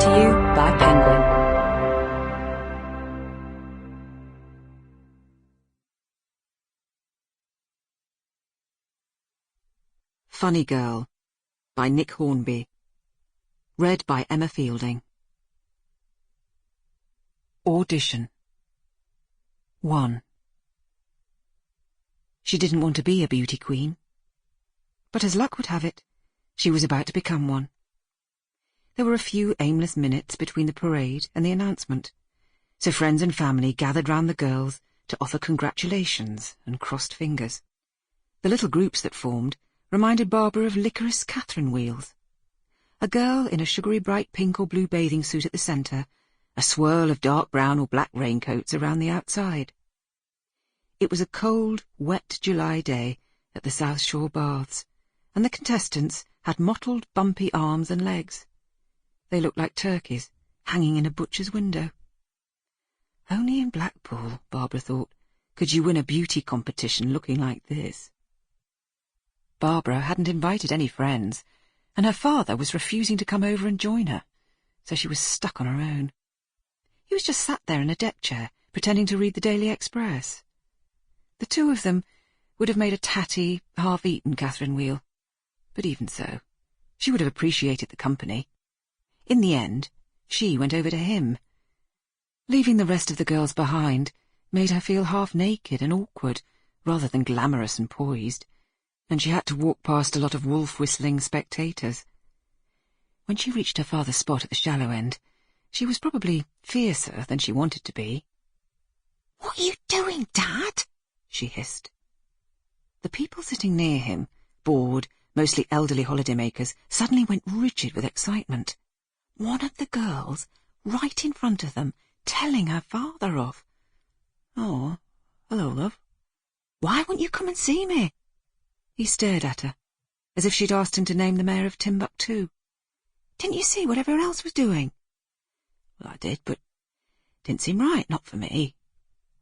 to you by Penguin. Funny Girl by Nick Hornby. Read by Emma Fielding. Audition 1. She didn't want to be a beauty queen, but as luck would have it, she was about to become one. There were a few aimless minutes between the parade and the announcement, so friends and family gathered round the girls to offer congratulations and crossed fingers. The little groups that formed reminded Barbara of licorice Catherine wheels. A girl in a sugary bright pink or blue bathing suit at the centre, a swirl of dark brown or black raincoats around the outside. It was a cold, wet July day at the South Shore Baths, and the contestants had mottled, bumpy arms and legs. They looked like turkeys, hanging in a butcher's window. Only in Blackpool, Barbara thought, could you win a beauty competition looking like this. Barbara hadn't invited any friends, and her father was refusing to come over and join her, so she was stuck on her own. He was just sat there in a deck chair, pretending to read the Daily Express. The two of them would have made a tatty, half-eaten Catherine wheel, but even so, she would have appreciated the company. In the end, she went over to him. Leaving the rest of the girls behind made her feel half-naked and awkward, rather than glamorous and poised, and she had to walk past a lot of wolf-whistling spectators. When she reached her father's spot at the shallow end, she was probably fiercer than she wanted to be. "What are you doing, Dad?" she hissed. The people sitting near him, bored, mostly elderly holidaymakers, suddenly went rigid with excitement. One of the girls, right in front of them, telling her father off. "Oh, hello, love. Why won't you come and see me?" He stared at her, as if she'd asked him to name the mayor of Timbuktu. "Didn't you see what everyone else was doing?" "Well, I did, but it didn't seem right, not for me."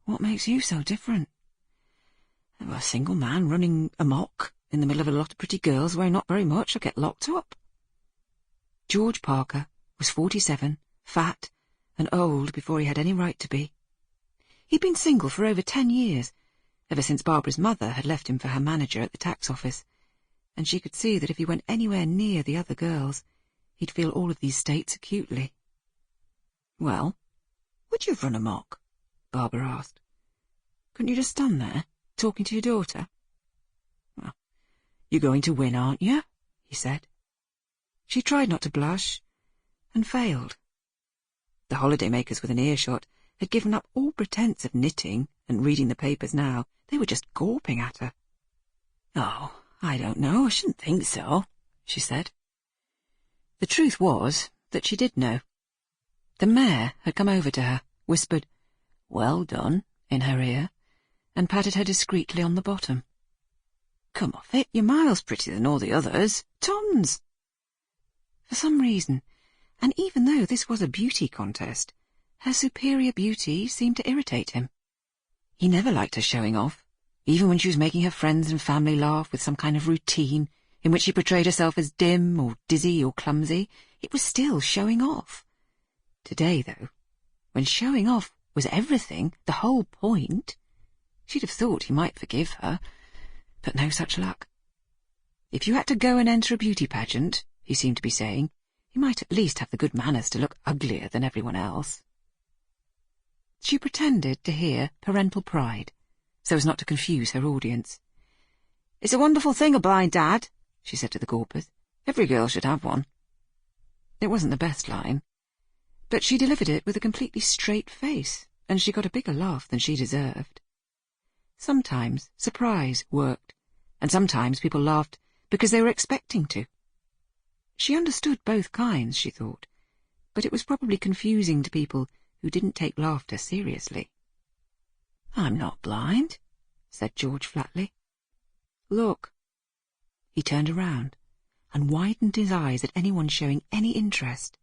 "What makes you so different?" "A single man running amok in the middle of a lot of pretty girls wearing not very much. I'll get locked up." George Parker was 47, fat, and old before he had any right to be. He'd been single for over 10 years, ever since Barbara's mother had left him for her manager at the tax office, and she could see that if he went anywhere near the other girls, he'd feel all of these states acutely. "Well, would you have run amok?" Barbara asked. "Couldn't you just stand there, talking to your daughter?" "Well, you're going to win, aren't you?" he said. She tried not to blush, and failed. The holidaymakers within earshot had given up all pretence of knitting and reading the papers now. They were just gawping at her. "Oh, I don't know, I shouldn't think so," she said. The truth was that she did know. The mayor had come over to her, whispered, "Well done," in her ear, and patted her discreetly on the bottom. "Come off it, you're miles prettier than all the others. Tons." For some reason, and even though this was a beauty contest, her superior beauty seemed to irritate him. He never liked her showing off, even when she was making her friends and family laugh with some kind of routine in which she portrayed herself as dim or dizzy or clumsy. It was still showing off. Today, though, when showing off was everything, the whole point, she'd have thought he might forgive her, but no such luck. If you had to go and enter a beauty pageant, he seemed to be saying, you might at least have the good manners to look uglier than everyone else. She pretended to hear parental pride, so as not to confuse her audience. "It's a wonderful thing, a blind dad," she said to the gawpers. "Every girl should have one." It wasn't the best line, but she delivered it with a completely straight face, and she got a bigger laugh than she deserved. Sometimes surprise worked, and sometimes people laughed because they were expecting to. She understood both kinds, she thought, but it was probably confusing to people who didn't take laughter seriously. "I'm not blind," said George flatly. "Look." He turned around and widened his eyes at anyone showing any interest.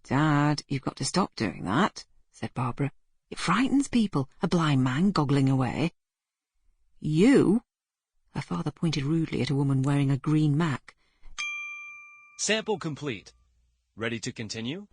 "Dad, you've got to stop doing that," said Barbara. "It frightens people, a blind man goggling away." "You?" Her father pointed rudely at a woman wearing a green mac. Sample complete. Ready to continue?